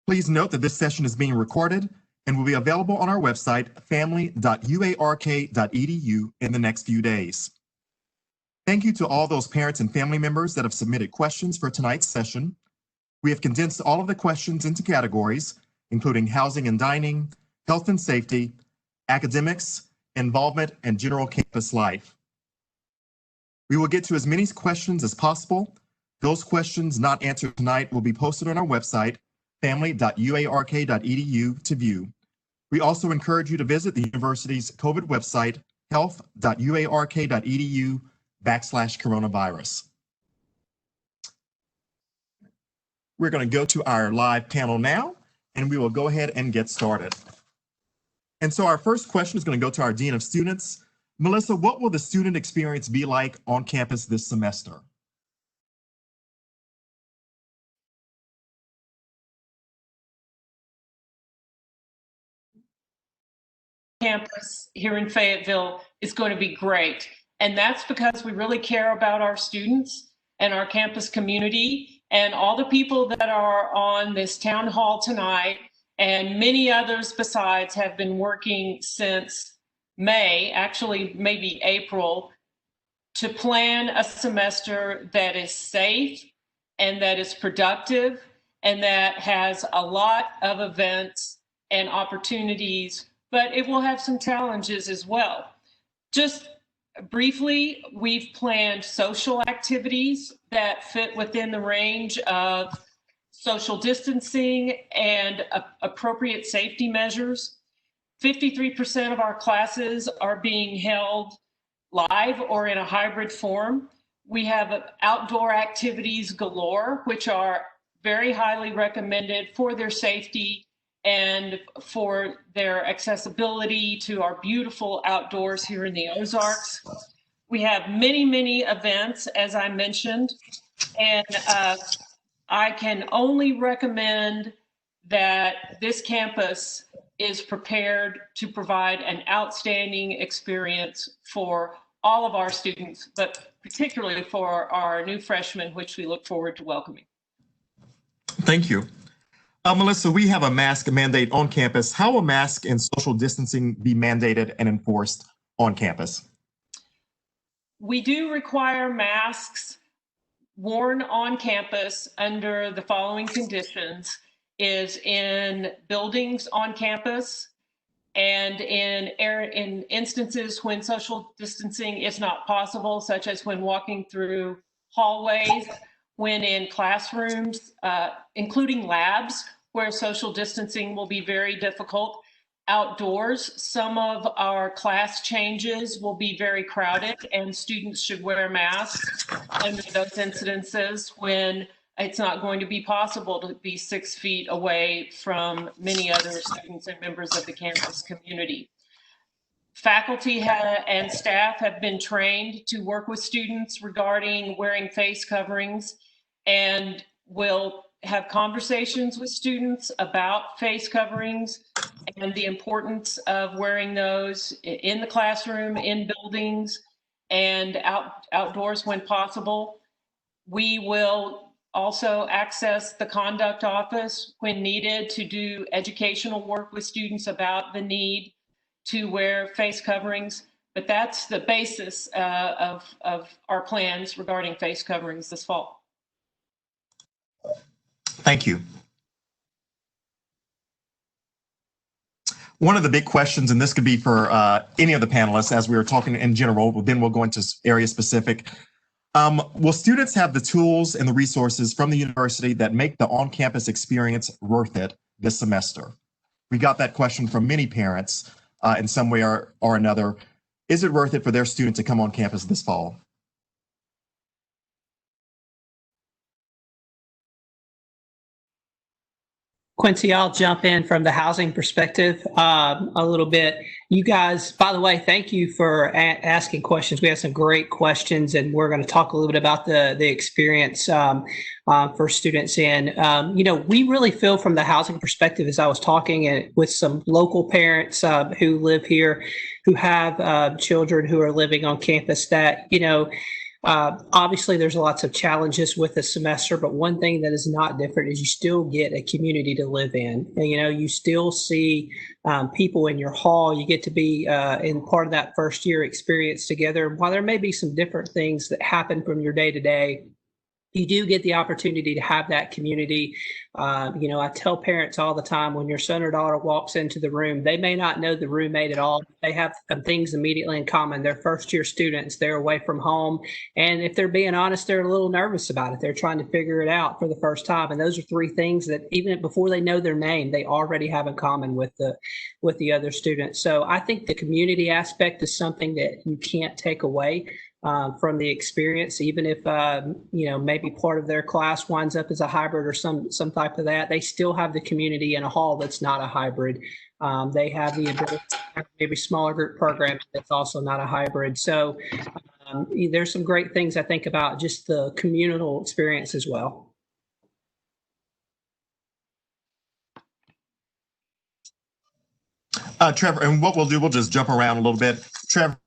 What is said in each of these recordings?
Please note that this session is being recorded and will be available on our website, family.uark.edu, in the next few days. Thank you to all those parents and family members that have submitted questions for tonight's session. We have condensed all of the questions into categories, including housing and dining, health and safety, academics, involvement, and general campus life. We will get to as many questions as possible. Those questions not answered tonight will be posted on our website, family.uark.edu, to view. We also encourage you to visit the university's COVID website, health.uark.edu/coronavirus. We're going to go to our live panel now, and we will go ahead and get started. And so our first question is going to go to our Dean of Students. Melissa, what will the student experience be like on campus this semester? Campus here in Fayetteville is going to be great. And that's because we really care about our students and our campus community and all the people that are on this town hall tonight, and many others besides have been working since May, actually maybe April, to plan a semester that is safe and that is productive and that has a lot of events and opportunities, but it will have some challenges as well. Just briefly, we've planned social activities that fit within the range of social distancing and appropriate safety measures. 53% of our classes are being held live or in a hybrid form. We have outdoor activities galore, which are very highly recommended for their safety and for their accessibility to our beautiful outdoors here in the Ozarks. We have many, many events, as I mentioned, and I can only recommend that this campus is prepared to provide an outstanding experience for all of our students, but particularly for our new freshmen, which we look forward to welcoming. Thank you. Melissa, we have a mask mandate on campus. How will mask and social distancing be mandated and enforced on campus? We do require masks worn on campus under the following conditions: is in buildings on campus and in instances when social distancing is not possible, such as when walking through hallways, when in classrooms, including labs, where social distancing will be very difficult. Outdoors, some of our class changes will be very crowded and students should wear masks under those incidences when it's not going to be possible to be 6 feet away from many other students and members of the campus community. Faculty and staff have been trained to work with students regarding wearing face coverings and will have conversations with students about face coverings and the importance of wearing those in the classroom, in buildings, and outdoors when possible. We will also access the conduct office when needed to do educational work with students about the need to wear face coverings. But that's the basis of our plans regarding face coverings this fall. Thank you. One of the big questions, and this could be for any of the panelists as we were talking in general, but then we'll go into area specific. Will students have the tools and the resources from the university that make the on-campus experience worth it this semester? We got that question from many parents in some way or another. Is it worth it for their student to come on campus this fall? Quincy, I'll jump in from the housing perspective a little bit. You guys, by the way, thank you for asking questions. We have some great questions, and we're going to talk a little bit about the experience for students. And, we really feel from the housing perspective, as I was talking with some local parents who live here, who have children who are living on campus, that, Obviously, there's lots of challenges with the semester, but one thing that is not different is you still get a community to live in. And, you still see people in your hall. You get to be in part of that first year experience together. While there may be some different things that happen from your day to day, you do get the opportunity to have that community. I tell parents all the time, when your son or daughter walks into the room, they may not know the roommate at all. They have things immediately in common. They're first year students. They're away from home. And if they're being honest, they're a little nervous about it. They're trying to figure it out for the first time. And those are three things that even before they know their name, they already have in common with the other students. So I think the community aspect is something that you can't take away from the experience, even if maybe part of their class winds up as a hybrid or some type of that. They still have the community in a hall that's not a hybrid. They have the ability to have maybe smaller group programs that's also not a hybrid. So there's some great things I think about just the communal experience as well. Trevor, and what we'll do, we'll just jump around a little bit. Trevor,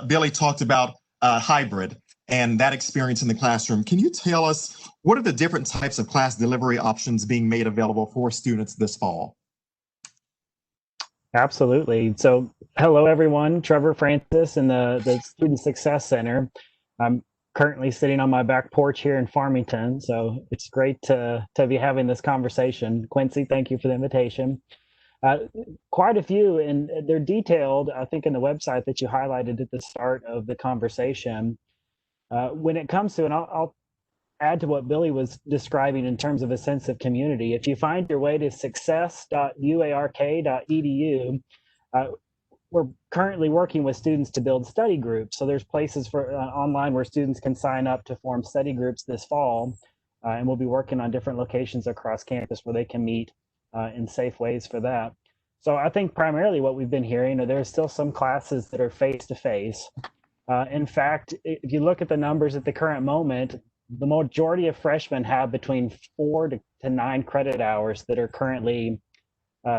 Billy talked about hybrid and that experience in the classroom. Can you tell us what are the different types of class delivery options being made available for students this fall? Absolutely. So hello, everyone. Trevor Francis in the Student Success Center. I'm currently sitting on my back porch here in Farmington, so it's great to be having this conversation. Quincy, thank you for the invitation. Quite a few, and they're detailed, I think, in the website that you highlighted at the start of the conversation. When it comes to, and I'll add to what Billy was describing in terms of a sense of community, if you find your way to success.uark.edu, we're currently working with students to build study groups. So there's places for online where students can sign up to form study groups this fall, and we'll be working on different locations across campus where they can meet in safe ways for that. So I think primarily what we've been hearing, there's still some classes that are face-to-face. In fact, if you look at the numbers at the current moment, the majority of freshmen have between 4 to 9 credit hours that are currently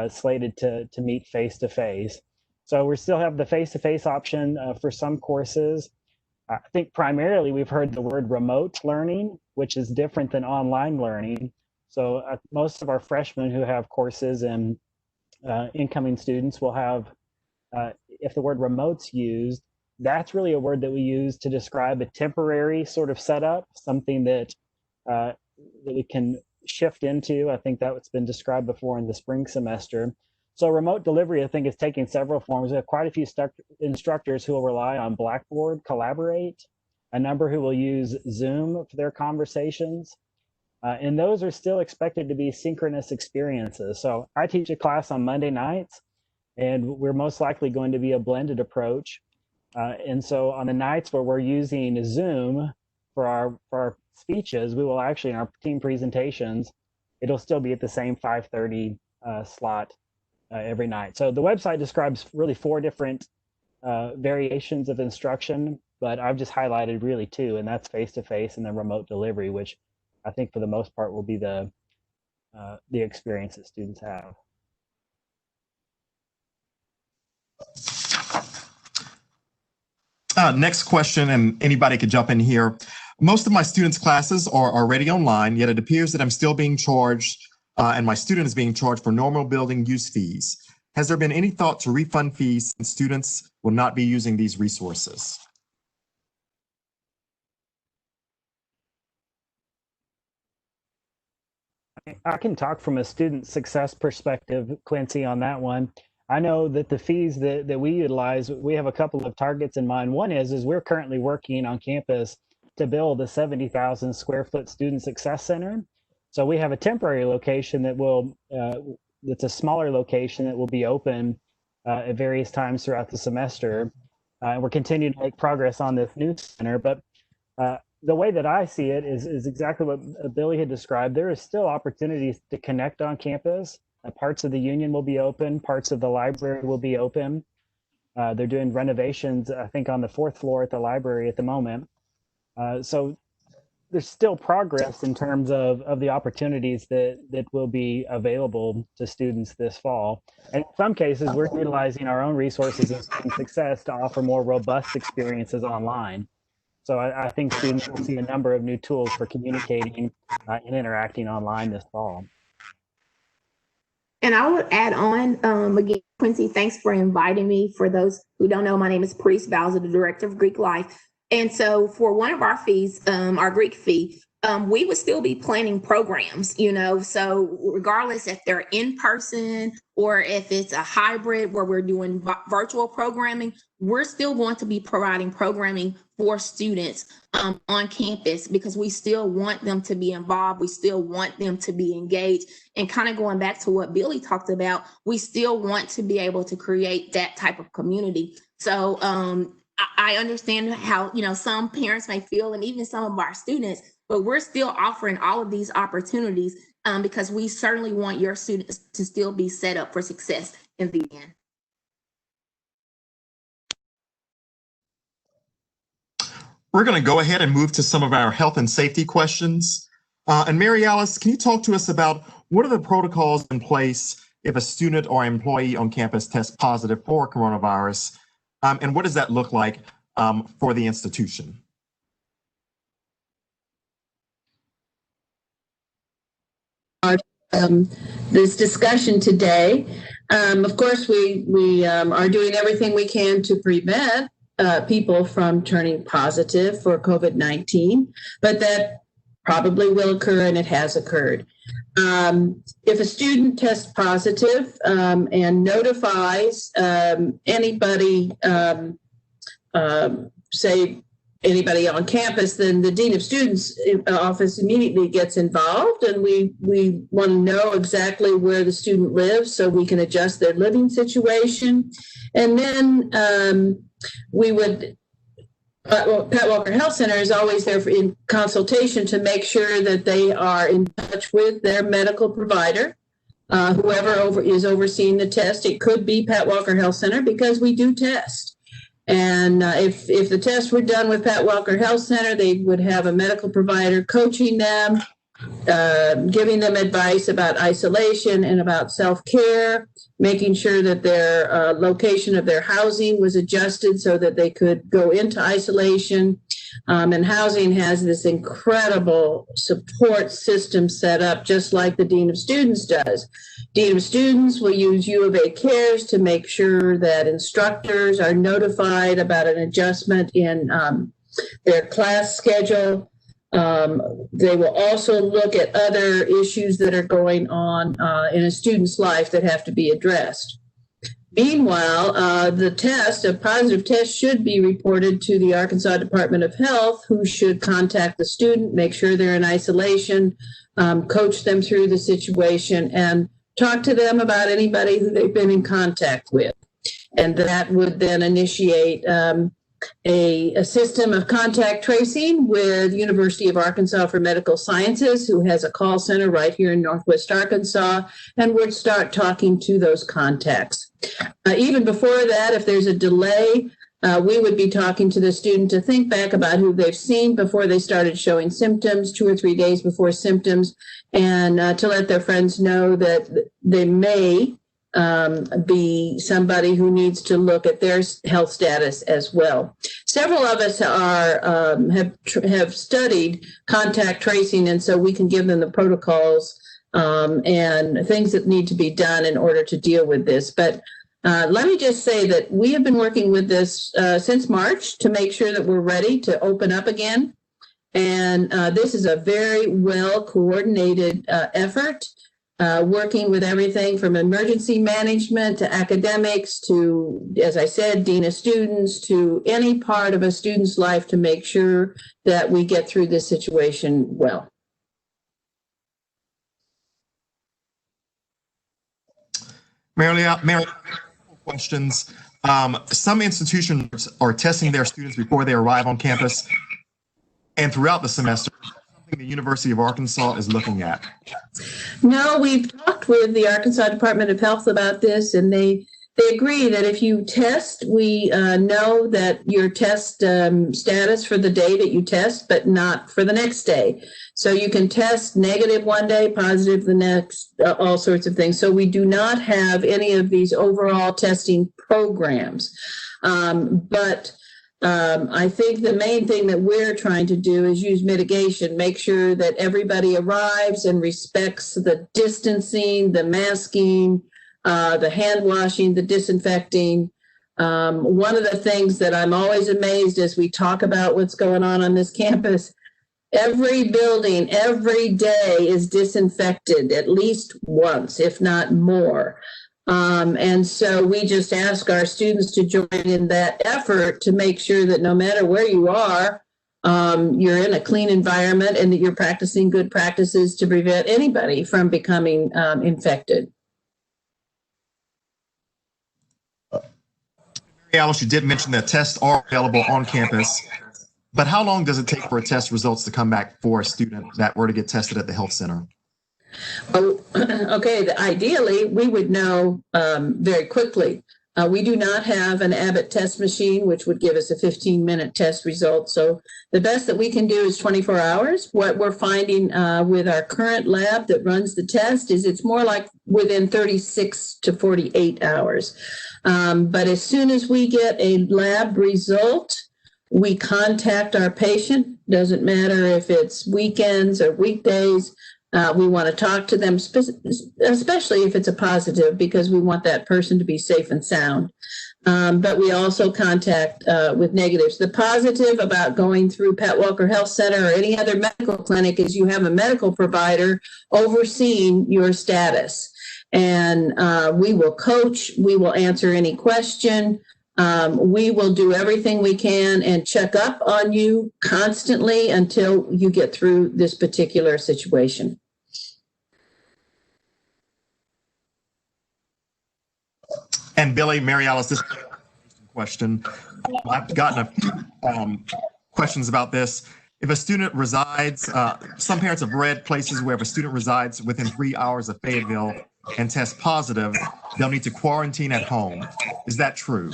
slated to meet face-to-face. So we still have the face-to-face option for some courses. I think primarily we've heard the word remote learning, which is different than online learning. So most of our freshmen who have courses and incoming students will have, if the word remote's used, that's really a word that we use to describe a temporary sort of setup, something that we can shift into. I think that's been described before in the spring semester. So remote delivery, I think, is taking several forms. We have quite a few instructors who will rely on Blackboard, Collaborate, a number who will use Zoom for their conversations. And those are still expected to be synchronous experiences. So I teach a class on Monday nights, and we're most likely going to be a blended approach. And so on the nights where we're using Zoom for our speeches, we will actually, in our team presentations, it'll still be at the same 5:30 slot every night. So the website describes really 4 different variations of instruction, but I've just highlighted really 2, and that's face-to-face and then remote delivery, which I think for the most part will be the experience that students have. Next question, and anybody could jump in here. Most of my students' classes are already online, yet it appears that I'm still being charged and my student is being charged for normal building use fees. Has there been any thought to refund fees since students will not be using these resources? I can talk from a student success perspective, Quincy, on that one. I know that the fees that we utilize, we have a couple of targets in mind. One is we're currently working on campus to build a 70,000 square foot student success center. So we have a temporary location that will, it's a smaller location that will be open at various times throughout the semester. And we're continuing to make progress on this new center, but the way that I see it is exactly what Billy had described. There is still opportunities to connect on campus. Parts of the union will be open, parts of the library will be open. They're doing renovations, I think, on the 4th floor at the library at the moment. So there's still progress in terms of the opportunities that will be available to students this fall. And in some cases, we're utilizing our own resources in student success to offer more robust experiences online. So I think students will see a number of new tools for communicating and interacting online this fall. And I would add on, again, Quincy, thanks for inviting me. For those who don't know, my name is Parice, the Director of Greek Life. And so for one of our fees, our Greek fee, we would still be planning programs, so regardless if they're in person or if it's a hybrid where we're doing virtual programming, we're still going to be providing programming for students on campus, because we still want them to be involved. We still want them to be engaged. And kind of going back to what Billy talked about, we still want to be able to create that type of community. So I understand how, some parents may feel, and even some of our students, but we're still offering all of these opportunities because we certainly want your students to still be set up for success in the end. We're going to go ahead and move to some of our health and safety questions. And Mary Alice, can you talk to us about what are the protocols in place if a student or employee on campus tests positive for coronavirus? And what does that look like for the institution? This discussion today. Of course, we are doing everything we can to prevent people from turning positive for COVID-19, but that probably will occur, and it has occurred. If a student tests positive and notifies anybody, say anybody on campus, then the Dean of Students office immediately gets involved, and we want to know exactly where the student lives so we can adjust their living situation. And then we would, Pat Walker Health Center is always there in consultation to make sure that they are in touch with their medical provider, whoever is overseeing the test. It could be Pat Walker Health Center, because we do test. And if the tests were done with Pat Walker Health Center, they would have a medical provider coaching them, giving them advice about isolation and about self-care, making sure that their location of their housing was adjusted so that they could go into isolation. And housing has this incredible support system set up, just like the Dean of Students does. Dean of Students will use U of A Cares to make sure that instructors are notified about an adjustment in their class schedule. They will also look at other issues that are going on in a student's life that have to be addressed. Meanwhile, a positive test should be reported to the Arkansas Department of Health, who should contact the student, make sure they're in isolation, coach them through the situation, and talk to them about anybody who they've been in contact with. And that would then initiate a system of contact tracing with University of Arkansas for Medical Sciences, who has a call center right here in Northwest Arkansas, and would start talking to those contacts. Even before that, if there's a delay, we would be talking to the student to think back about who they've seen before they started showing symptoms, 2 or 3 days before symptoms, and to let their friends know that they may be somebody who needs to look at their health status as well. Several of us have studied contact tracing, and so we can give them the protocols and things that need to be done in order to deal with this. But let me just say that we have been working with this since March to make sure that we're ready to open up again. And this is a very well coordinated effort, working with everything from emergency management to academics to, as I said, Dean of Students, to any part of a student's life to make sure that we get through this situation well. Mary, questions. Some institutions are testing their students before they arrive on campus and throughout the semester. Something the University of Arkansas is looking at. No, we've talked with the Arkansas Department of Health about this, and they agree that if you test, we know that your test status for the day that you test, but not for the next day. So you can test negative one day, positive the next, all sorts of things. So we do not have any of these overall testing programs. But I think the main thing that we're trying to do is use mitigation, make sure that everybody arrives and respects the distancing, the masking, the hand washing, the disinfecting. One of the things that I'm always amazed as we talk about what's going on this campus, every building, every day is disinfected at least once, if not more. And so we just ask our students to join in that effort to make sure that no matter where you are, you're in a clean environment and that you're practicing good practices to prevent anybody from becoming infected. Alice, you did mention that tests are available on campus, but how long does it take for test results to come back for a student that were to get tested at the health center? Oh, okay. Ideally, we would know very quickly. We do not have an Abbott test machine, which would give us a 15-minute test result. So the best that we can do is 24 hours. What we're finding with our current lab that runs the test is it's more like within 36 to 48 hours. But as soon as we get a lab result, we contact our patient. Doesn't matter if it's weekends or weekdays. We want to talk to them, especially if it's a positive, because we want that person to be safe and sound. But we also contact with negatives. The positive about going through Pat Walker Health Center or any other medical clinic is you have a medical provider overseeing your status. And we will coach, we will answer any question. We will do everything we can and check up on you constantly until you get through this particular situation. And Billy, Mary Alice, this question, I've gotten a few questions about this. If a student resides, some parents have read places where if a student resides within 3 hours of Fayetteville and tests positive, they'll need to quarantine at home. Is that true?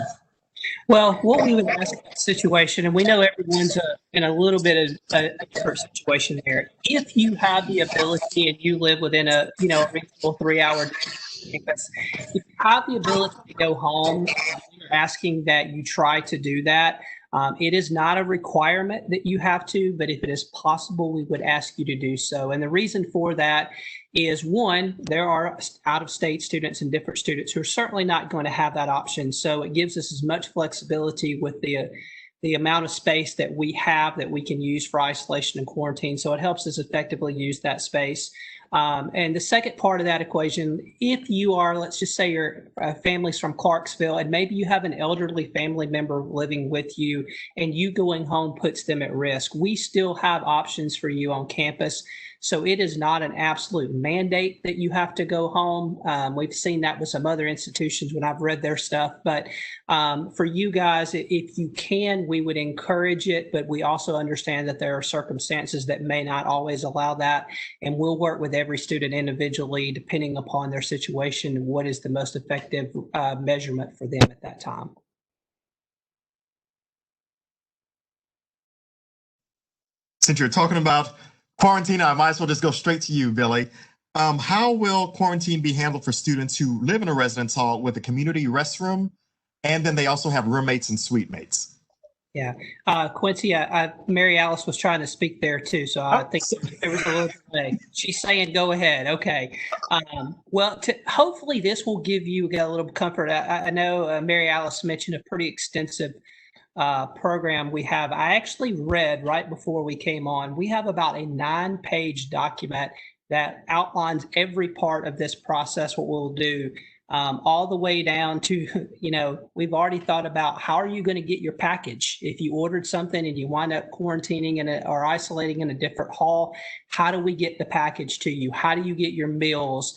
Well, what we would ask in that situation, and we know everyone's in a little bit of a different situation there. If you have the ability and you live within a reasonable 3 hour campus, if you have the ability to go home, we're asking that you try to do that. It is not a requirement that you have to, but if it is possible, we would ask you to do so. And the reason for that is, one, there are out-of-state students and different students who are certainly not going to have that option. So it gives us as much flexibility with the amount of space that we have that we can use for isolation and quarantine. So it helps us effectively use that space. And the second part of that equation, if you are, let's just say your family's from Clarksville and maybe you have an elderly family member living with you and you going home puts them at risk, we still have options for you on campus. So it is not an absolute mandate that you have to go home. We've seen that with some other institutions when I've read their stuff. But for you guys, if you can, we would encourage it. But we also understand that there are circumstances that may not always allow that. And we'll work with every student individually, depending upon their situation, what is the most effective measurement for them at that time. Since you're talking about quarantine, I might as well just go straight to you, Billy. How will quarantine be handled for students who live in a residence hall with a community restroom, and then they also have roommates and suite mates? Yeah, Quincy, Mary Alice was trying to speak there too, so I think there was a little delay. She's saying, "Go ahead." Okay. Well, hopefully this will give you a little comfort. I know Mary Alice mentioned a pretty extensive program we have. I actually read right before we came on, we have about a 9-page document that outlines every part of this process, what we'll do, all the way down to, we've already thought about how are you going to get your package? If you ordered something and you wind up quarantining or isolating in a different hall, how do we get the package to you? How do you get your meals?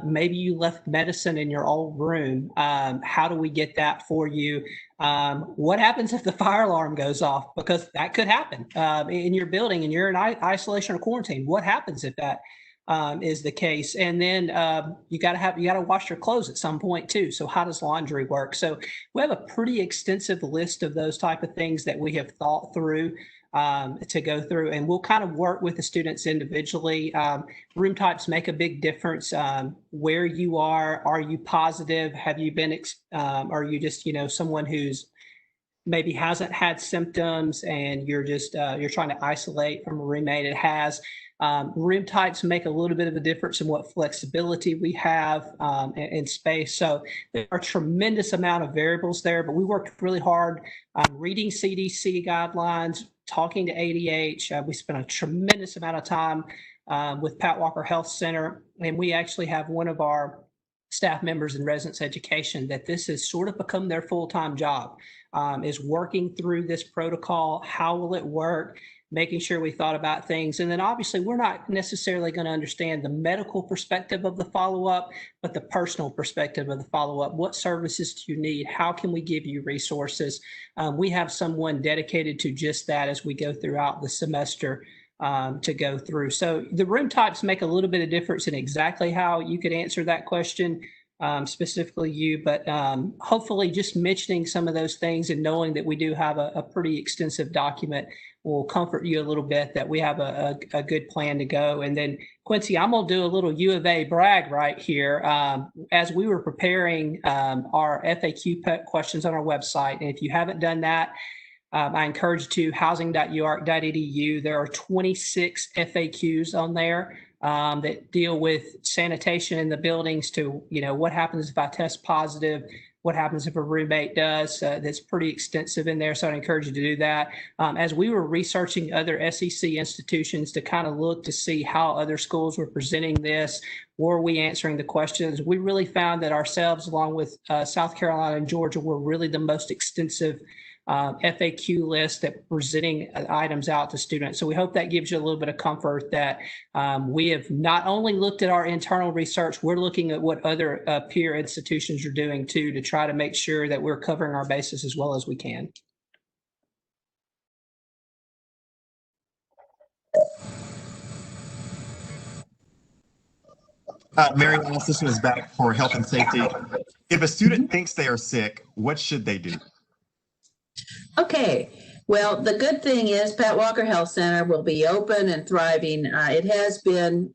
Maybe you left medicine in your old room. How do we get that for you? What happens if the fire alarm goes off? Because that could happen in your building and you're in isolation or quarantine. What happens if that is the case? And then you got to wash your clothes at some point too. So how does laundry work? So we have a pretty extensive list of those type of things that we have thought through to go through, and we'll kind of work with the students individually. Room types make a big difference. Where you are you positive? Have you been, are you just, someone who's maybe hasn't had symptoms and you're just you're trying to isolate from a roommate, it has. Room types make a little bit of a difference in what flexibility we have in space. So there are a tremendous amount of variables there, but we worked really hard reading CDC guidelines, talking to ADH. We spent a tremendous amount of time with Pat Walker Health Center, and we actually have one of our staff members in residence education that this has sort of become their full-time job, is working through this protocol. How will it work? Making sure we thought about things. And then obviously we're not necessarily going to understand the medical perspective of the follow-up, but the personal perspective of the follow-up. What services do you need? How can we give you resources? We have someone dedicated to just that as we go throughout the semester to go through. So the room types make a little bit of difference in exactly how you could answer that question, specifically you, but hopefully just mentioning some of those things and knowing that we do have a pretty extensive document will comfort you a little bit that we have a good plan to go. And then Quincy, I'm gonna do a little U of A brag right here. As we were preparing our FAQ questions on our website, and if you haven't done that, I encourage you to housing.uark.edu. There are 26 FAQs on there that deal with sanitation in the buildings to, what happens if I test positive, what happens if a roommate does. That's pretty extensive in there, so I'd encourage you to do that. As we were researching other SEC institutions to kind of look to see how other schools were presenting this, were we answering the questions, we really found that ourselves, along with South Carolina and Georgia, were really the most extensive FAQ list that presenting items out to students. So we hope that gives you a little bit of comfort that we have not only looked at our internal research, we're looking at what other peer institutions are doing too, to try to make sure that we're covering our bases as well as we can. Mary Alice, this one is back for health and safety. If a student thinks they are sick, what should they do? Okay, well, the good thing is Pat Walker Health Center will be open and thriving. It has been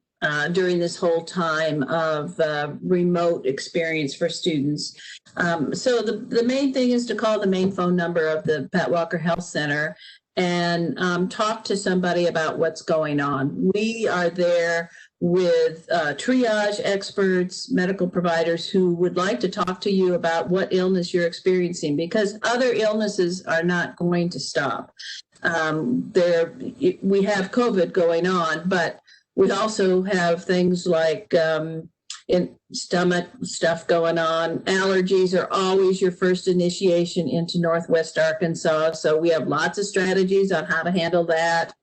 during this whole time of remote experience for students. So the main thing is to call the main phone number of the Pat Walker Health Center and talk to somebody about what's going on. We are there with triage experts, medical providers who would like to talk to you about what illness you're experiencing, because other illnesses are not going to stop. We have COVID going on, but we also have things like in stomach stuff going on. Allergies are always your first initiation into Northwest Arkansas. So we have lots of strategies on how to handle that.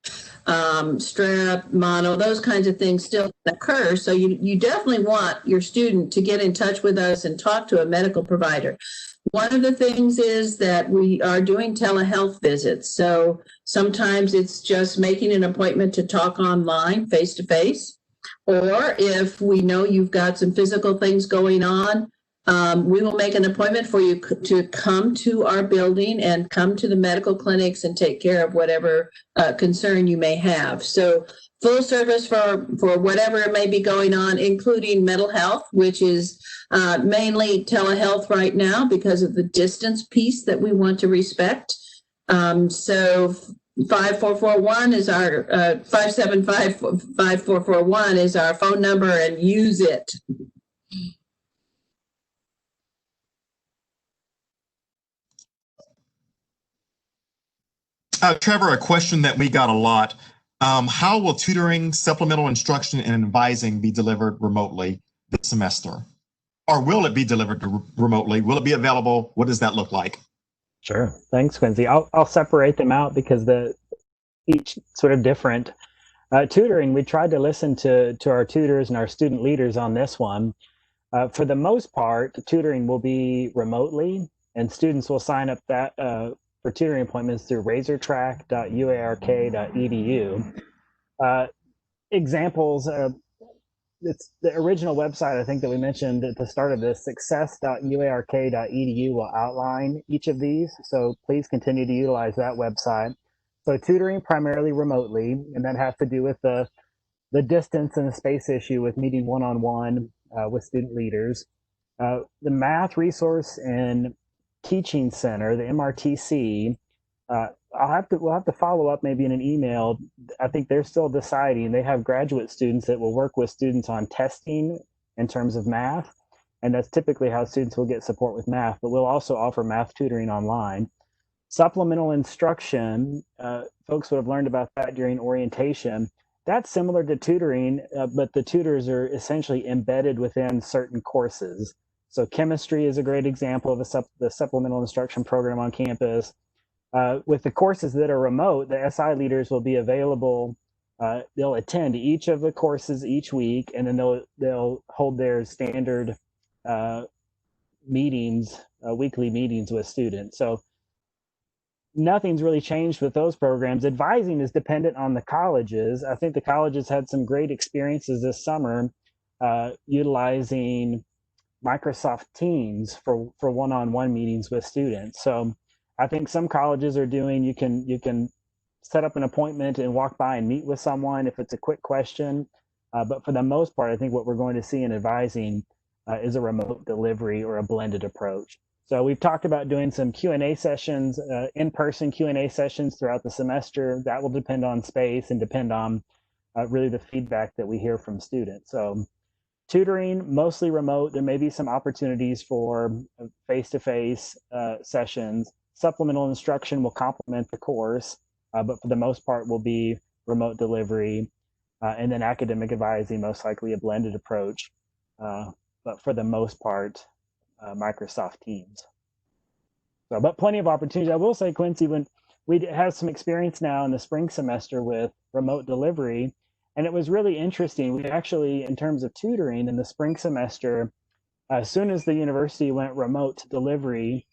Strep, mono, those kinds of things still occur. So you definitely want your student to get in touch with us and talk to a medical provider. One of the things is that we are doing telehealth visits. So sometimes it's just making an appointment to talk online face to face. Or if we know you've got some physical things going on, we will make an appointment for you to come to our building and come to the medical clinics and take care of whatever concern you may have. So full service for whatever may be going on, including mental health, which is mainly telehealth right now because of the distance piece that we want to respect. So 5441 is our 575-5441 is our phone number, and use it. Trevor, a question that we got a lot. How will tutoring, supplemental instruction, and advising be delivered remotely this semester? Or will it be delivered remotely? Will it be available? What does that look like? Sure. Thanks, Quincy. I'll separate them out because each sort of different. Tutoring, we tried to listen to our tutors and our student leaders on this one. For the most part, tutoring will be remotely, and students will sign up for tutoring appointments through razortrack.uark.edu. Examples, it's the original website, I think, that we mentioned at the start of this, success.uark.edu will outline each of these. So please continue to utilize that website. So tutoring primarily remotely, and that has to do with the distance and the space issue with meeting one-on-one with student leaders. The math resource and Teaching Center, the MRTC. We'll have to follow up maybe in an email. I think they're still deciding. They have graduate students that will work with students on testing in terms of math. And that's typically how students will get support with math, but we'll also offer math tutoring online. Supplemental instruction, folks would have learned about that during orientation. That's similar to tutoring, but the tutors are essentially embedded within certain courses. So chemistry is a great example of the supplemental instruction program on campus. With the courses that are remote, the SI leaders will be available. They'll attend each of the courses each week, and then they'll hold their standard meetings, weekly meetings with students. So nothing's really changed with those programs. Advising is dependent on the colleges. I think the colleges had some great experiences this summer utilizing Microsoft Teams for one-on-one meetings with students. So I think some colleges are doing, you can set up an appointment and walk by and meet with someone if it's a quick question. But for the most part, I think what we're going to see in advising is a remote delivery or a blended approach. So we've talked about doing some Q&A sessions, in-person Q&A sessions throughout the semester. That will depend on space and depend on really the feedback that we hear from students. So tutoring, mostly remote. There may be some opportunities for face-to-face sessions. Supplemental instruction will complement the course, but for the most part will be remote delivery. And then academic advising, most likely a blended approach. But for the most part, Microsoft Teams. So, but plenty of opportunities. I will say, Quincy, when we have some experience now in the spring semester with remote delivery, and it was really interesting. We actually, in terms of tutoring in the spring semester, as soon as the university went remote delivery,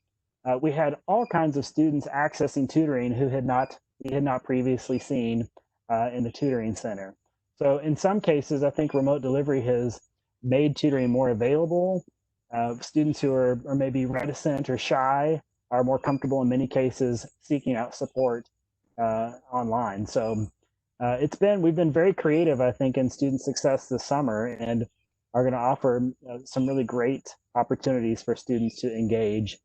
we had all kinds of students accessing tutoring who we had not previously seen in the tutoring center. So in some cases, I think remote delivery has made tutoring more available. Students who are maybe reticent or shy are more comfortable in many cases seeking out support online. So we've been very creative, I think, in student success this summer, and are going to offer some really great opportunities for students to engage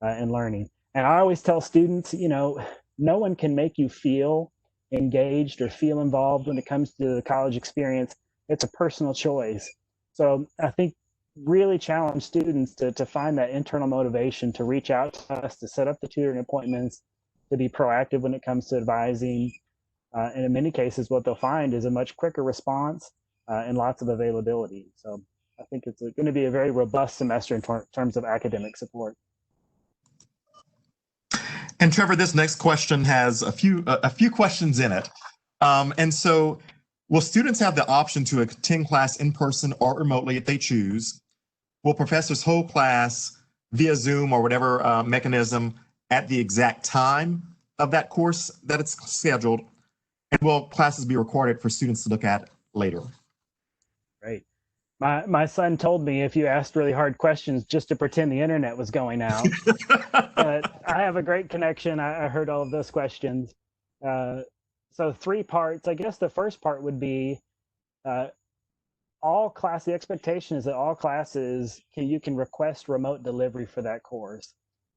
in learning. And I always tell students, no one can make you feel engaged or feel involved when it comes to the college experience. It's a personal choice. So I think really challenge students to find that internal motivation to reach out to us, to set up the tutoring appointments, to be proactive when it comes to advising. And in many cases, what they'll find is a much quicker response and lots of availability. So I think it's going to be a very robust semester in terms of academic support. And Trevor, this next question has a few questions in it. And so, will students have the option to attend class in person or remotely if they choose? Will professors hold class via Zoom or whatever mechanism at the exact time of that course that it's scheduled? And will classes be recorded for students to look at later? Right. My son told me if you asked really hard questions just to pretend the internet was going out. But I have a great connection. I heard all of those questions. So 3 parts. I guess the first part would be the expectation is that all classes, you can request remote delivery for that course.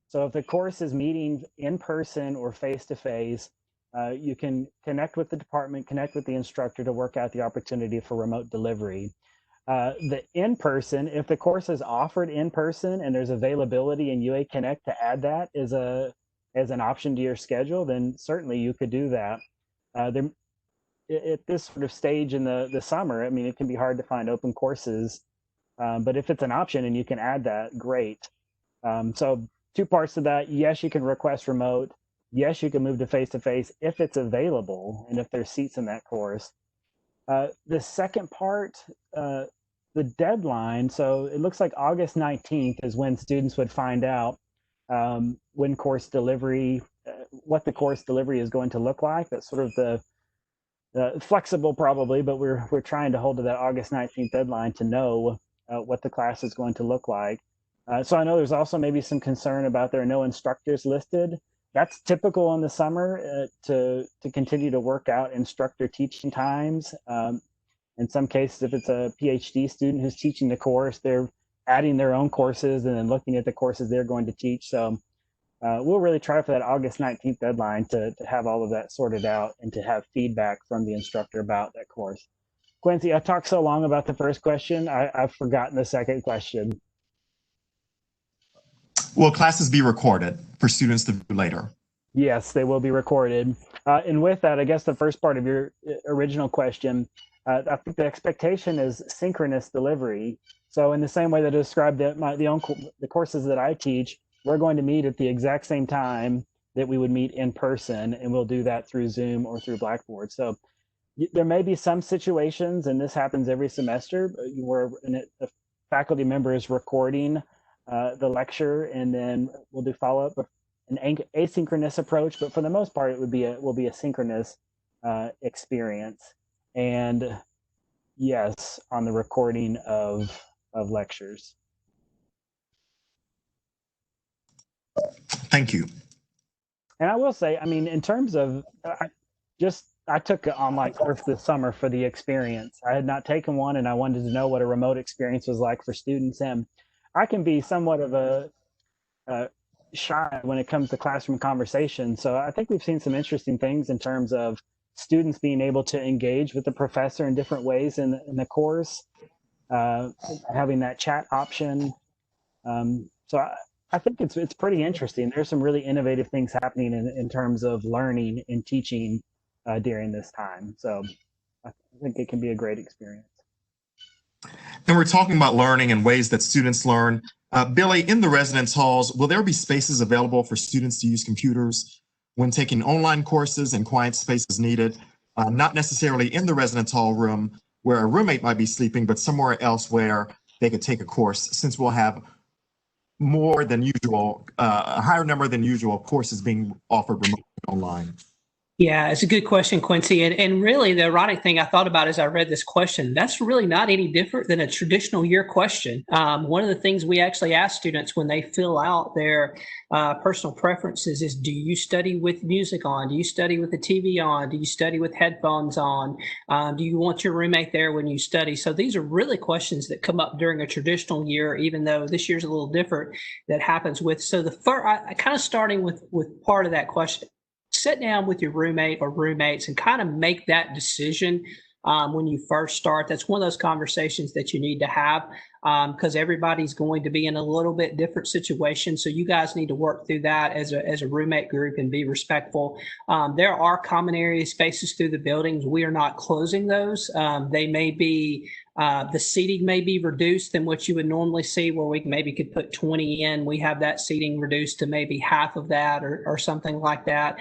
So if the course is meeting in person or face-to-face, you can connect with the department, connect with the instructor to work out the opportunity for remote delivery. The in-person, if the course is offered in person and there's availability in UA Connect to add that as an option to your schedule, then certainly you could do that. At this sort of stage in the summer, I mean, it can be hard to find open courses, but if it's an option and you can add that, great. So 2 parts to that. Yes, you can request remote. Yes, you can move to face-to-face if it's available and if there's seats in that course. The second part, the deadline, so it looks like August 19th is when students would find out when course delivery, what the course delivery is going to look like. That's sort of the flexible probably, but we're trying to hold to that August 19th deadline to know what the class is going to look like. So I know there's also maybe some concern about there are no instructors listed. That's typical in the summer to continue to work out instructor teaching times. In some cases, if it's a PhD student who's teaching the course, they're adding their own courses and then looking at the courses they're going to teach. So we'll really try for that August 19th deadline to have all of that sorted out and to have feedback from the instructor about that course. Quincy, I talked so long about the first question, I've forgotten the second question. Will classes be recorded for students to view later? Yes, they will be recorded. And with that, I guess the first part of your original question, I think the expectation is synchronous delivery. So in the same way that I described the courses that I teach, we're going to meet at the exact same time that we would meet in person, and we'll do that through Zoom or through Blackboard. So there may be some situations, and this happens every semester, where a faculty member is recording the lecture, and then we'll do follow-up with an asynchronous approach. But for the most part, it will be a synchronous experience. And yes, on the recording of lectures. Thank you. And I will say, I mean, in terms of, I took an online course this summer for the experience. I had not taken one, and I wanted to know what a remote experience was like for students. And I can be somewhat of a shy when it comes to classroom conversation. So I think we've seen some interesting things in terms of students being able to engage with the professor in different ways in the course, having that chat option. So I think it's pretty interesting. There's some really innovative things happening in terms of learning and teaching during this time. So I think it can be a great experience. And we're talking about learning and ways that students learn. Billy, in the residence halls, will there be spaces available for students to use computers when taking online courses and quiet spaces needed? Not necessarily in the residence hall room where a roommate might be sleeping, but somewhere else where they could take a course, since we'll have more than usual, a higher number than usual courses being offered remotely online. Yeah, it's a good question, Quincy. And really, the ironic thing I thought about as I read this question, that's really not any different than a traditional year question. One of the things we actually ask students when they fill out their personal preferences is, do you study with music on? Do you study with the TV on? Do you study with headphones on? Do you want your roommate there when you study? So these are really questions that come up during a traditional year, even though this year's a little different, that happens with. So I kind of starting with part of that question. Sit down with your roommate or roommates and kind of make that decision when you first start. That's one of those conversations that you need to have because everybody's going to be in a little bit different situation. So you guys need to work through that as a roommate group and be respectful. There are common area spaces through the buildings. We are not closing those. They may be the seating may be reduced than what you would normally see, where we maybe could put 20 in. We have that seating reduced to maybe half of that or something like that.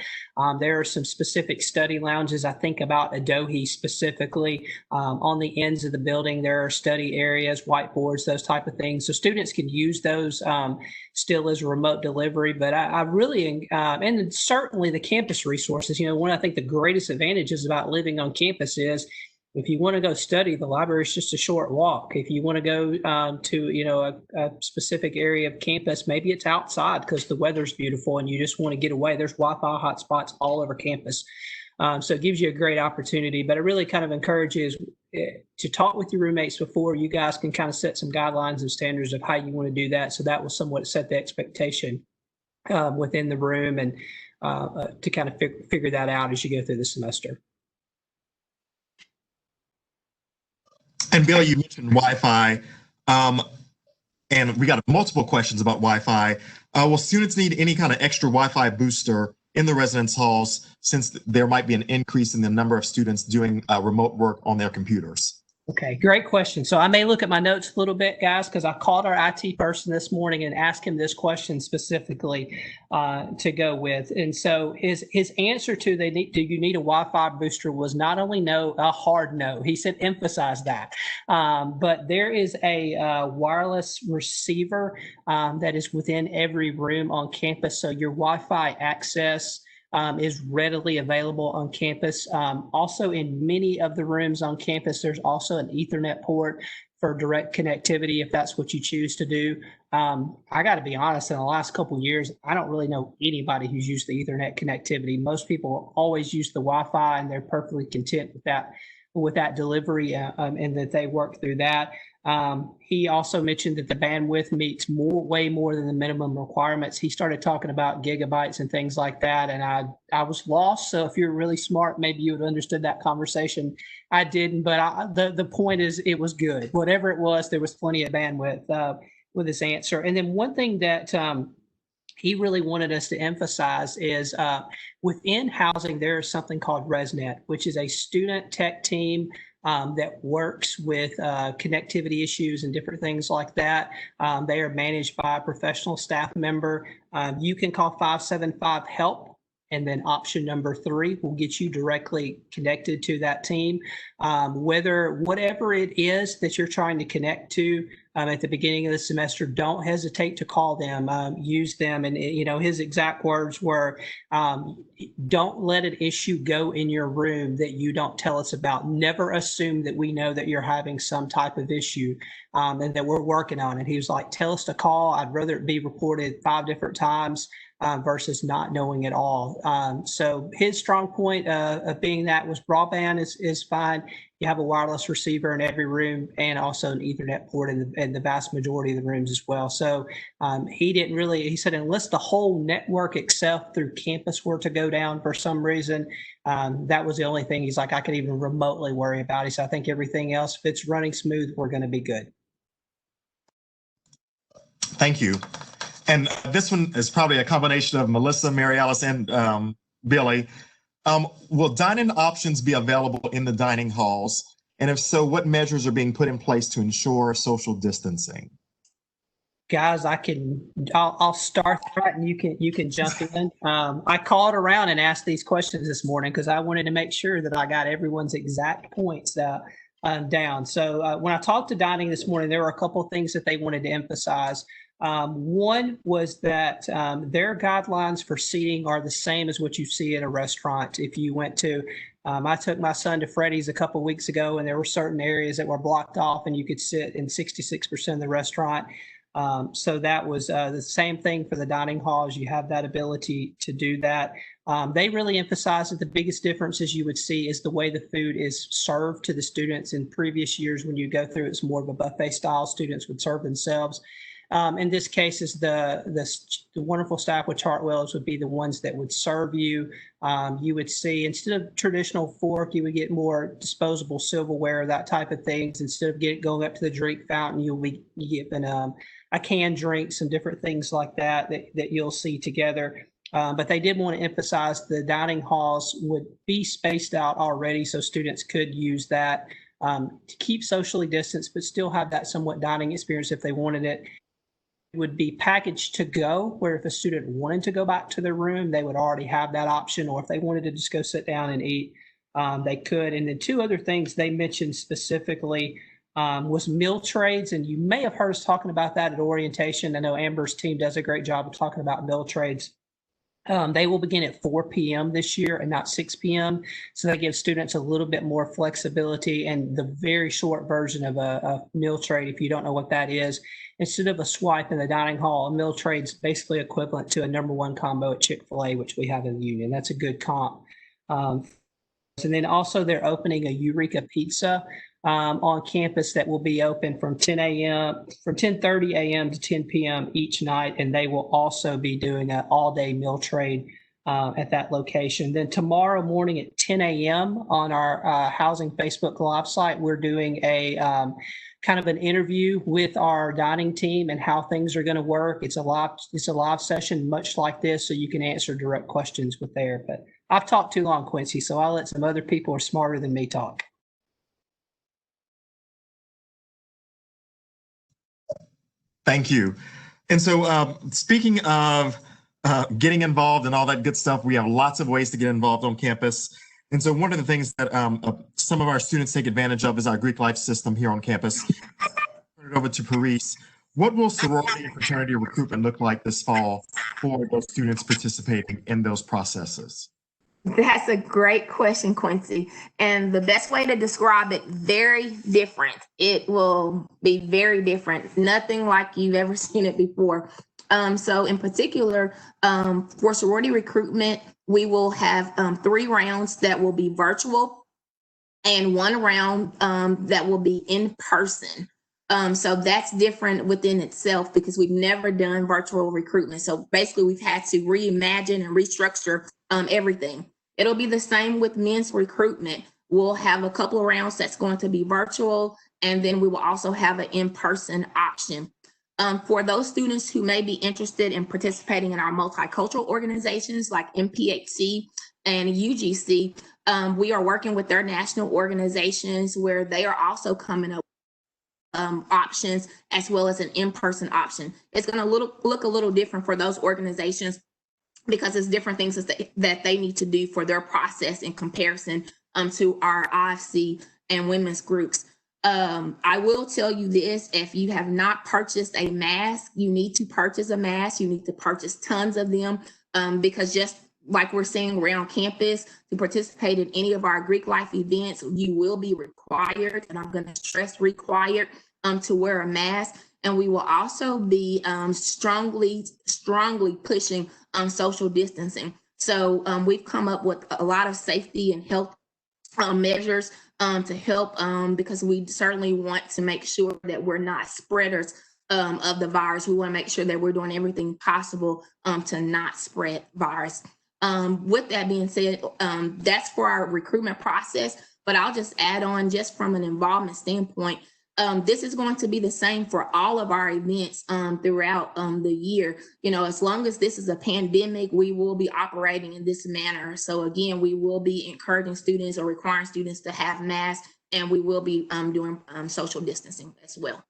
There are some specific study lounges. I think about Adohi specifically. On the ends of the building, there are study areas, whiteboards, those type of things. So students can use those still as a remote delivery. But I really, and certainly the campus resources, one I think the greatest advantages about living on campus is, if you want to go study, the library is just a short walk. If you want to go to, a specific area of campus, maybe it's outside because the weather's beautiful and you just want to get away. There's Wi-Fi hotspots all over campus. So it gives you a great opportunity. But I really kind of encourage you to talk with your roommates before. You guys can kind of set some guidelines and standards of how you want to do that. So that will somewhat set the expectation within the room and to kind of figure that out as you go through the semester. And Bill, you mentioned Wi-Fi, and we got multiple questions about Wi-Fi. Will students need any kind of extra Wi-Fi booster in the residence halls, since there might be an increase in the number of students doing remote work on their computers? Okay, great question. So I may look at my notes a little bit, guys, because I called our IT person this morning and asked him this question specifically to go with. And so his answer to do you need a Wi-Fi booster was not only no, a hard no. He said emphasize that. But there is a wireless receiver that is within every room on campus. So your Wi-Fi access is readily available on campus. Also, in many of the rooms on campus, there's also an Ethernet port for direct connectivity if that's what you choose to do. I got to be honest, in the last couple of years, I don't really know anybody who's used the Ethernet connectivity. Most people always use the Wi-Fi and they're perfectly content with that delivery and that they work through that. He also mentioned that the bandwidth meets way more than the minimum requirements. He started talking about gigabytes and things like that, and I was lost. So if you're really smart, maybe you would have understood that conversation. I didn't, but the point is it was good. Whatever it was, there was plenty of bandwidth with his answer. And then one thing that he really wanted us to emphasize is within housing, there is something called ResNet, which is a student tech team that works with connectivity issues and different things like that. They are managed by a professional staff member. You can call 575-HELP. And then option number 3 will get you directly connected to that team. Whatever it is that you're trying to connect to at the beginning of the semester, don't hesitate to call them, use them. And, his exact words were, don't let an issue go in your room that you don't tell us about. Never assume that we know that you're having some type of issue and that we're working on it. He was like, tell us to call. I'd rather it be reported 5 different times versus not knowing at all. So his strong point of being that was broadband is fine. You have a wireless receiver in every room and also an Ethernet port in the vast majority of the rooms as well. So he said, unless the whole network itself through campus were to go down for some reason, that was the only thing he's like, I could even remotely worry about. He said, I think everything else, if it's running smooth, we're going to be good. Thank you. And this one is probably a combination of Melissa, Mary Alice, and Billy. Will dining options be available in the dining halls? And if so, what measures are being put in place to ensure social distancing? Guys, I'll start that and you can jump in. I called around and asked these questions this morning because I wanted to make sure that I got everyone's exact points down. So when I talked to dining this morning, there were a couple of things that they wanted to emphasize. One was that their guidelines for seating are the same as what you see in a restaurant. If you went to, I took my son to Freddy's a couple of weeks ago, and there were certain areas that were blocked off, and you could sit in 66% of the restaurant. So that was the same thing for the dining halls. You have that ability to do that. They really emphasize that the biggest differences you would see is the way the food is served to the students. In previous years, when you go through, it's more of a buffet style. Students would serve themselves. In this case, is the wonderful staff with Chartwells would be the ones that would serve you. You would see, instead of traditional fork, you would get more disposable silverware, that type of things. Instead of going up to the drink fountain, you'll be given a canned drink, some different things like that you'll see together. But they did want to emphasize the dining halls would be spaced out already, so students could use that to keep socially distanced, but still have that somewhat dining experience if they wanted it. Would be packaged to go, where if a student wanted to go back to their room, they would already have that option, or if they wanted to just go sit down and eat, they could. And then 2 other things they mentioned specifically was meal trades, and you may have heard us talking about that at orientation. I know Amber's team does a great job of talking about meal trades. They will begin at 4 p.m. this year and not 6 p.m. So that gives students a little bit more flexibility. And the very short version of a meal trade, if you don't know what that is, instead of a swipe in the dining hall, a meal trade is basically equivalent to a #1 combo at Chick-fil-A, which we have in the Union. That's a good comp. And then also they're opening a Eureka Pizza on campus that will be open from 10:30 a.m. to 10 p.m. each night. And they will also be doing an all-day meal trade at that location. Then tomorrow morning at 10 a.m. on our Housing Facebook Live site, we're doing a kind of an interview with our dining team and how things are going to work. It's a live session, much like this, so you can answer direct questions with there. But I've talked too long, Quincy, so I'll let some other people who are smarter than me talk. Thank you. And so speaking of getting involved and all that good stuff, we have lots of ways to get involved on campus. And so one of the things that some of our students take advantage of is our Greek life system here on campus. Turn it over to Parice. What will sorority and fraternity recruitment look like this fall for those students participating in those processes? That's a great question, Quincy. And the best way to describe it, very different. It will be very different. Nothing like you've ever seen it before. So in particular, for sorority recruitment, we will have 3 rounds that will be virtual and 1 round that will be in person. So that's different within itself because we've never done virtual recruitment. So basically we've had to reimagine and restructure everything. It'll be the same with men's recruitment. We'll have a couple of rounds that's going to be virtual, and then we will also have an in-person option. For those students who may be interested in participating in our multicultural organizations like MPHC and UGC, we are working with their national organizations where they are also coming up options as well as an in-person option. It's going to look a little different for those organizations because it's different things that they need to do for their process in comparison to our IFC and women's groups. I will tell you this, if you have not purchased a mask, you need to purchase a mask. You need to purchase tons of them because just like we're seeing around campus, to participate in any of our Greek life events, you will be required, and I'm going to stress required, to wear a mask. And we will also be strongly pushing social distancing. So we've come up with a lot of safety and health measures to help because we certainly want to make sure that we're not spreaders of the virus. We want to make sure that we're doing everything possible to not spread virus. With that being said, that's for our recruitment process, but I'll just add on just from an involvement standpoint, this is going to be the same for all of our events throughout the year. You know, as long as this is a pandemic, we will be operating in this manner. So again, we will be encouraging students or requiring students to have masks, and we will be doing social distancing as well.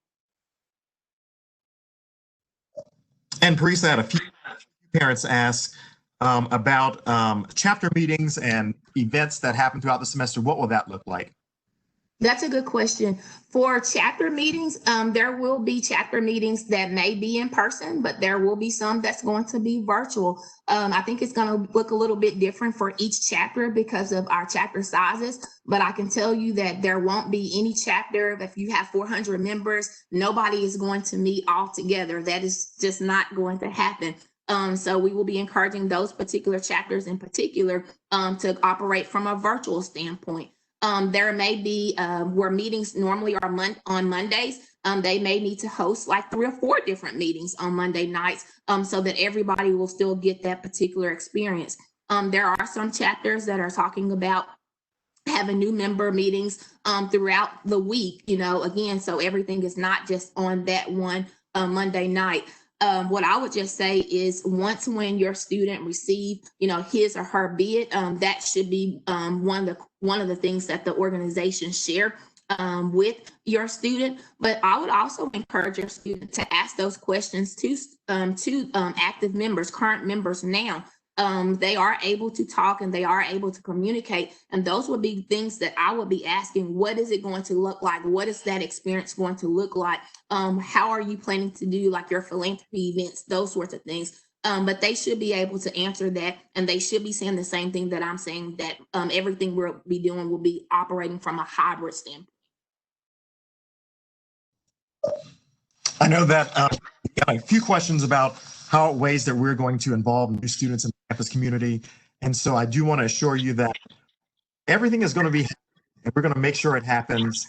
And Parice, I had a few parents ask about chapter meetings and events that happen throughout the semester. What will that look like? That's a good question. For chapter meetings, there will be chapter meetings that may be in person, but there will be some that's going to be virtual. I think it's going to look a little bit different for each chapter because of our chapter sizes, but I can tell you that there won't be any chapter. If you have 400 members, nobody is going to meet all together. That is just not going to happen. So we will be encouraging those particular chapters in particular to operate from a virtual standpoint. There may be where meetings normally are on Mondays. They may need to host like 3 or 4 different meetings on Monday nights so that everybody will still get that particular experience. There are some chapters that are talking about having new member meetings throughout the week, you know, again, so everything is not just on that one Monday night. What I would just say is when your student receive, you know, his or her bid, that should be one of the things that the organization share with your student. But I would also encourage your student to ask those questions to active members, current members now. They are able to talk and they are able to communicate. And those would be things that I would be asking. What is it going to look like? What is that experience going to look like? How are you planning to do like your philanthropy events, those sorts of things? But they should be able to answer that. And they should be saying the same thing that I'm saying, that everything we'll be doing will be operating from a hybrid standpoint. I know that we got a few questions about how ways that we're going to involve new students in the campus community. And so I do want to assure you that everything is going to be, and we're going to make sure it happens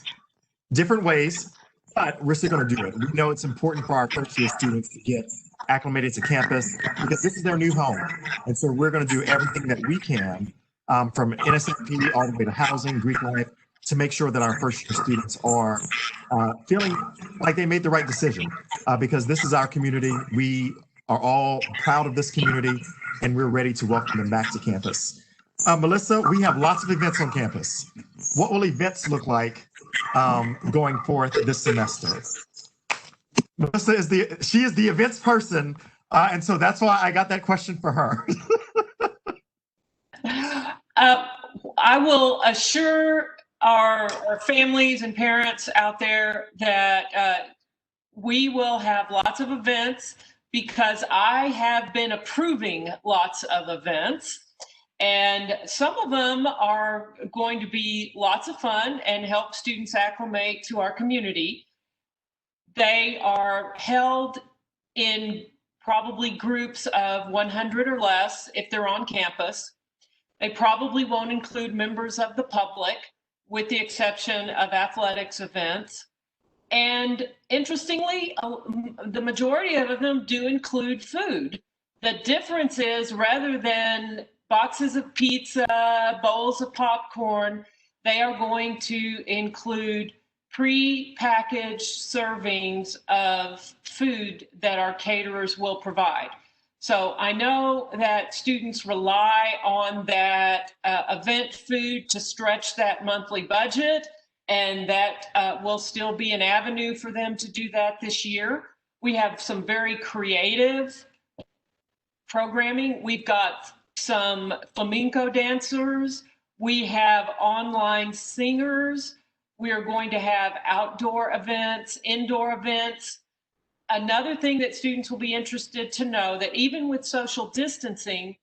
different ways, but we're still going to do it. We know it's important for our first year students to get acclimated to campus because this is their new home. And so we're going to do everything that we can from NSFP all the way to housing, Greek life, to make sure that our first year students are feeling like they made the right decision because this is our community. We are all proud of this community and we're ready to welcome them back to campus. Melissa, we have lots of events on campus. What will events look like going forth this semester? Melissa is the events person, and so that's why I got that question for her. I will assure our families and parents out there that we will have lots of events because I have been approving lots of events. And some of them are going to be lots of fun and help students acclimate to our community. They are held in probably groups of 100 or less if they're on campus. They probably won't include members of the public with the exception of athletics events. And interestingly, the majority of them do include food. The difference is rather than boxes of pizza, bowls of popcorn, they are going to include pre-packaged servings of food that our caterers will provide. So I know that students rely on that event food to stretch that monthly budget, and that will still be an avenue for them to do that this year. We have some very creative programming. We've got some flamenco dancers. We have online singers. We are going to have outdoor events, indoor events. Another thing that students will be interested to know that even with social distancing,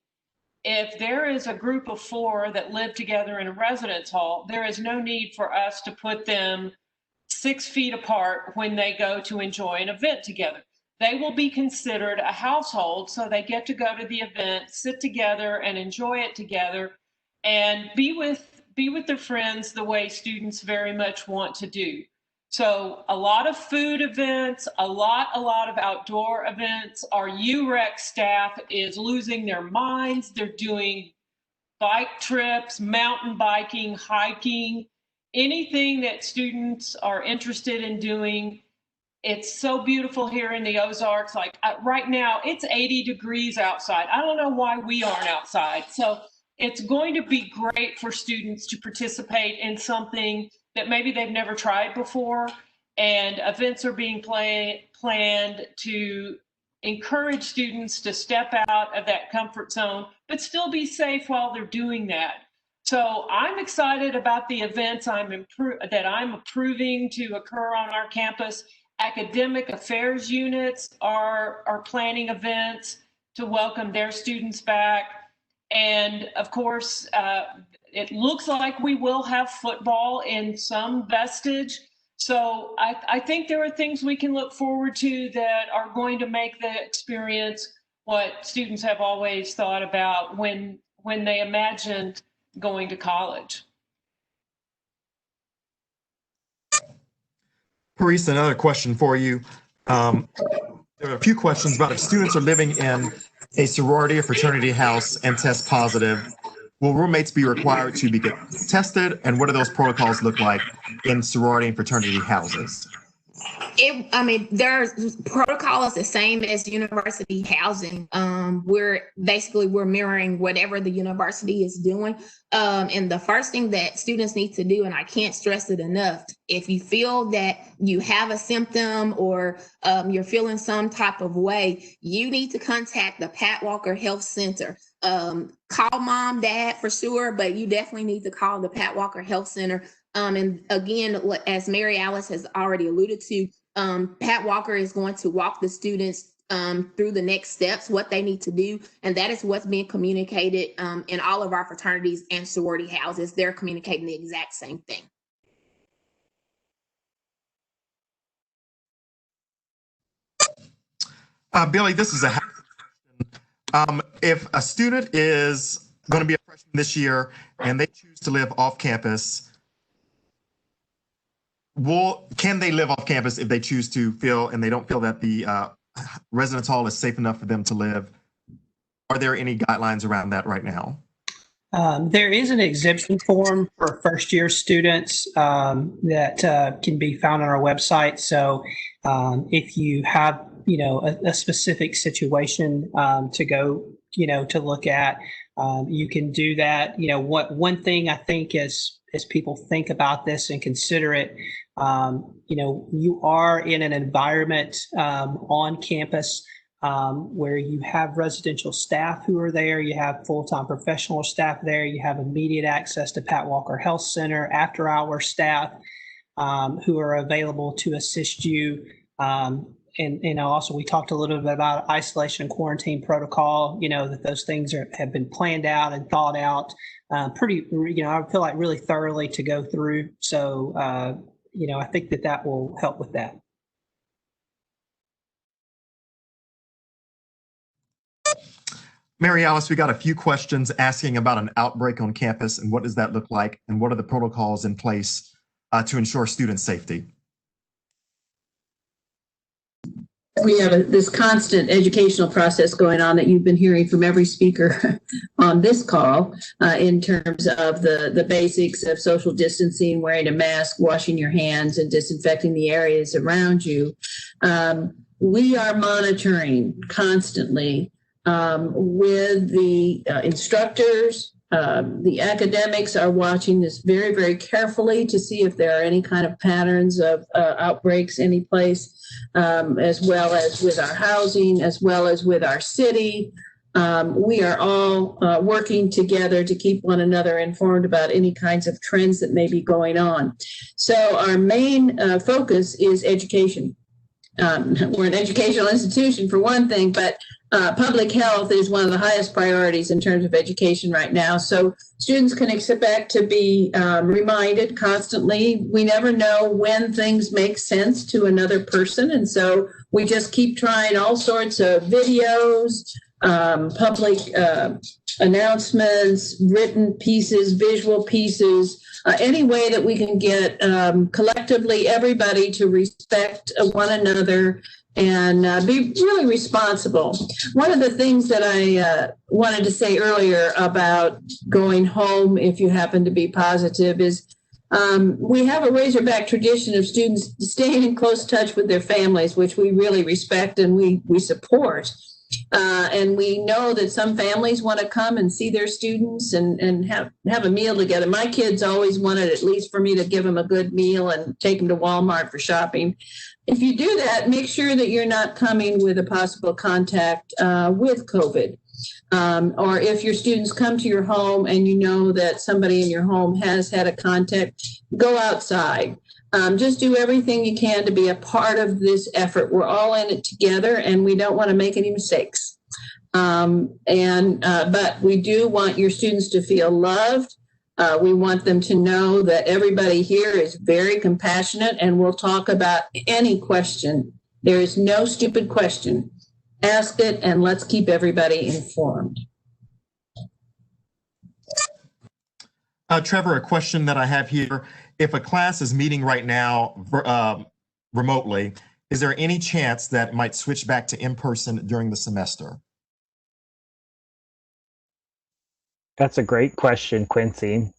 if there is a group of 4 that live together in a residence hall, there is no need for us to put them 6 feet apart when they go to enjoy an event together. They will be considered a household, so they get to go to the event, sit together and enjoy it together, and be with their friends the way students very much want to do. So a lot of food events, a lot of outdoor events. Our UREC staff is losing their minds. They're doing bike trips, mountain biking, hiking, anything that students are interested in doing. It's so beautiful here in the Ozarks. Like right now, it's 80 degrees outside. I don't know why we aren't outside. So it's going to be great for students to participate in something that maybe they've never tried before. And events are being planned to encourage students to step out of that comfort zone, but still be safe while they're doing that. So I'm excited about the events that I'm approving to occur on our campus. Academic affairs units are planning events to welcome their students back. And of course, it looks like we will have football in some vestige. So I think there are things we can look forward to that are going to make the experience what students have always thought about when they imagined going to college. Parice, another question for you. There are a few questions about if students are living in a sorority or fraternity house and test positive, will roommates be required to be tested? And what do those protocols look like in sorority and fraternity houses? Their protocol is the same as university housing. We're mirroring whatever the university is doing. And the first thing that students need to do, and I can't stress it enough, if you feel that you have a symptom or you're feeling some type of way, you need to contact the Pat Walker Health Center. Call mom, dad for sure, but you definitely need to call the Pat Walker Health Center. And again, as Mary Alice has already alluded to, Pat Walker is going to walk the students through the next steps, what they need to do. And that is what's being communicated in all of our fraternities and sorority houses. They're communicating the exact same thing. Billy, this is a if a student is going to be a freshman this year and they choose to live off campus, can they live off campus if they choose to feel and they don't feel that the residence hall is safe enough for them to live? Are there any guidelines around that right now? There is an exemption form for first year students that can be found on our website. So if you have, a specific situation to go, to look at, you can do that. One thing I think as people think about this and consider it, you are in an environment on campus where you have residential staff who are there, you have full-time professional staff there, you have immediate access to Pat Walker Health Center, after-hour staff who are available to assist you. And also we talked a little bit about isolation and quarantine protocol, that those things have been planned out and thought out pretty, I feel like really thoroughly to go through. So, I think that will help with that. Mary Alice, we got a few questions asking about an outbreak on campus and what does that look like and what are the protocols in place to ensure student safety? We have this constant educational process going on that you've been hearing from every speaker on this call in terms of the basics of social distancing, wearing a mask, washing your hands, and disinfecting the areas around you. We are monitoring constantly with the instructors. The academics are watching this very, very carefully to see if there are any kind of patterns of outbreaks any place, as well as with our housing, as well as with our city. We are all working together to keep one another informed about any kinds of trends that may be going on. So our main focus is education. We're an educational institution for one thing, but public health is one of the highest priorities in terms of education right now. So students can expect to be reminded constantly. We never know when things make sense to another person. And so we just keep trying all sorts of videos, public announcements, written pieces, visual pieces, any way that we can get collectively everybody to respect one another and be really responsible. One of the things that I wanted to say earlier about going home if you happen to be positive is we have a Razorback tradition of students staying in close touch with their families, which we really respect and we support. And we know that some families want to come and see their students and have a meal together. My kids always wanted at least for me to give them a good meal and take them to Walmart for shopping. If you do that, make sure that you're not coming with a possible contact with COVID. Or if your students come to your home and you know that somebody in your home has had a contact, go outside. Just do everything you can to be a part of this effort. We're all in it together and we don't want to make any mistakes. But we do want your students to feel loved. We want them to know that everybody here is very compassionate and we'll talk about any question. There is no stupid question. Ask it and let's keep everybody informed. Trevor, a question that I have here. If a class is meeting right now remotely, is there any chance that it might switch back to in-person during the semester? That's a great question, Quincy.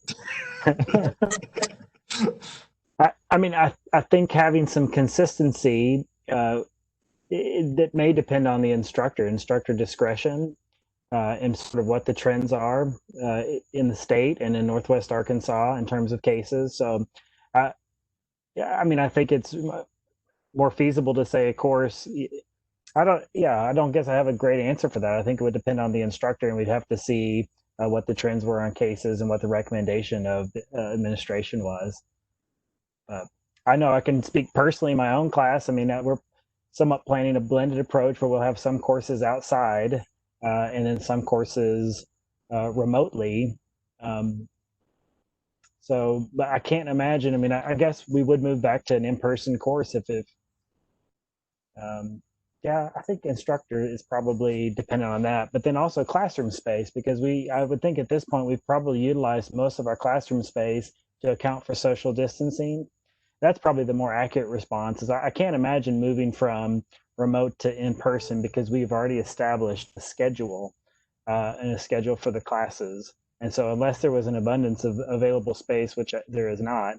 I think having some consistency, that may depend on the instructor discretion, and sort of what the trends are in the state and in Northwest Arkansas in terms of cases. So, I think it's more feasible to say a course. I don't guess I have a great answer for that. I think it would depend on the instructor, and we'd have to see what the trends were on cases and what the recommendation of the administration was. I know I can speak personally in my own class. We're somewhat planning a blended approach where we'll have some courses outside and then some courses remotely. But I can't imagine. I guess we would move back to an in-person course if I think instructor is probably dependent on that, but then also classroom space, because I would think at this point we've probably utilized most of our classroom space to account for social distancing. That's probably the more accurate response. Is I can't imagine moving from remote to in-person because we've already established a schedule and a schedule for the classes. And so unless there was an abundance of available space, which there is not,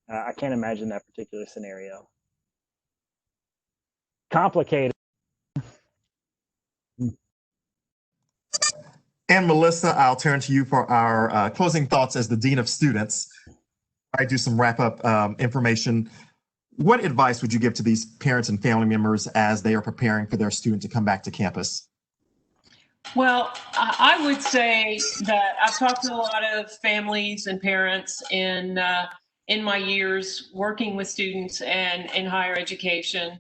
I can't imagine that particular scenario. Complicated. And Melissa, I'll turn to you for our closing thoughts as the Dean of Students. I do some wrap-up information. What advice would you give to these parents and family members as they are preparing for their student to come back to campus? Well, I would say that I've talked to a lot of families and parents in my years working with students and in higher education.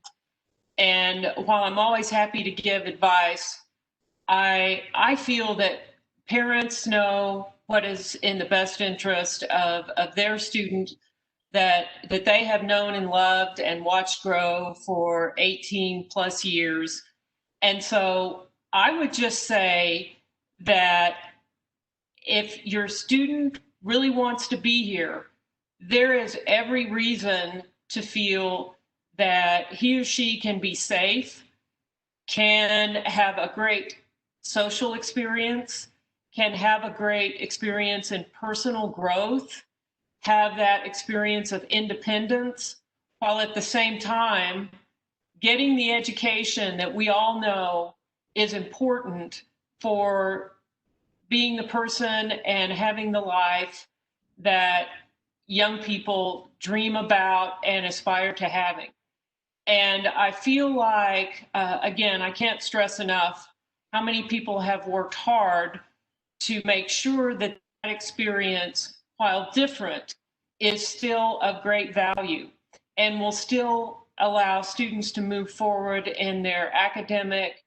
And while I'm always happy to give advice, I feel that parents know what is in the best interest of their student that they have known and loved and watched grow for 18 plus years. And so I would just say that if your student really wants to be here, there is every reason to feel that he or she can be safe can have a great social experience, can have a great experience in personal growth, have that experience of independence, while at the same time getting the education that we all know is important for being the person and having the life that young people dream about and aspire to having. And I feel like, again, I can't stress enough how many people have worked hard to make sure that that experience, while different, is still of great value and will still allow students to move forward in their academic,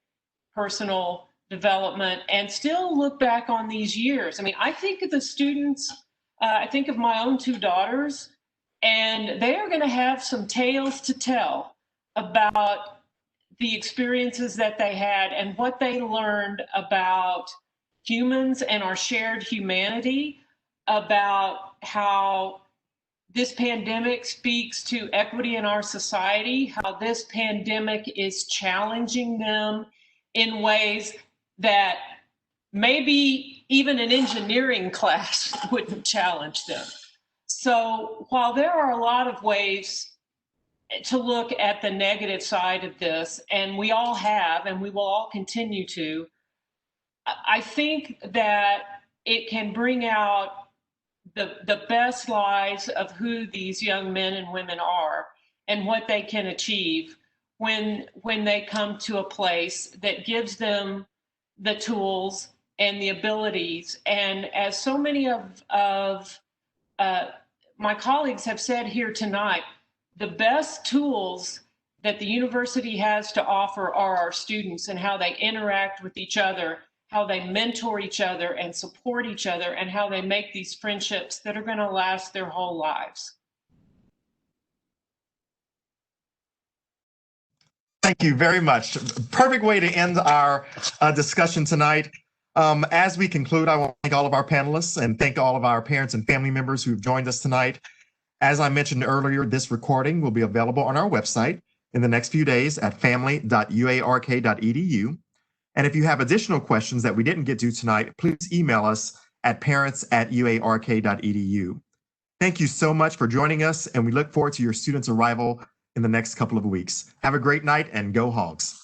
personal development and still look back on these years. I mean, I think of the students, I think of my own two daughters, and they are going to have some tales to tell about the experiences that they had and what they learned about humans and our shared humanity, about how this pandemic speaks to equity in our society, how this pandemic is challenging them in ways that maybe even an engineering class wouldn't challenge them. So while there are a lot of ways to look at the negative side of this, and we all have, and we will all continue to, I think that it can bring out the best lives of who these young men and women are and what they can achieve when they come to a place that gives them the tools and the abilities. And as so many of my colleagues have said here tonight, the best tools that the university has to offer are our students and how they interact with each other, how they mentor each other and support each other, and how they make these friendships that are going to last their whole lives. Thank you very much. Perfect way to end our discussion tonight. As we conclude, I want to thank all of our panelists and thank all of our parents and family members who've joined us tonight. As I mentioned earlier, this recording will be available on our website in the next few days at family.uark.edu. And if you have additional questions that we didn't get to tonight, please email us at parents@uark.edu. Thank you so much for joining us, and we look forward to your students' arrival in the next couple of weeks. Have a great night and go Hogs.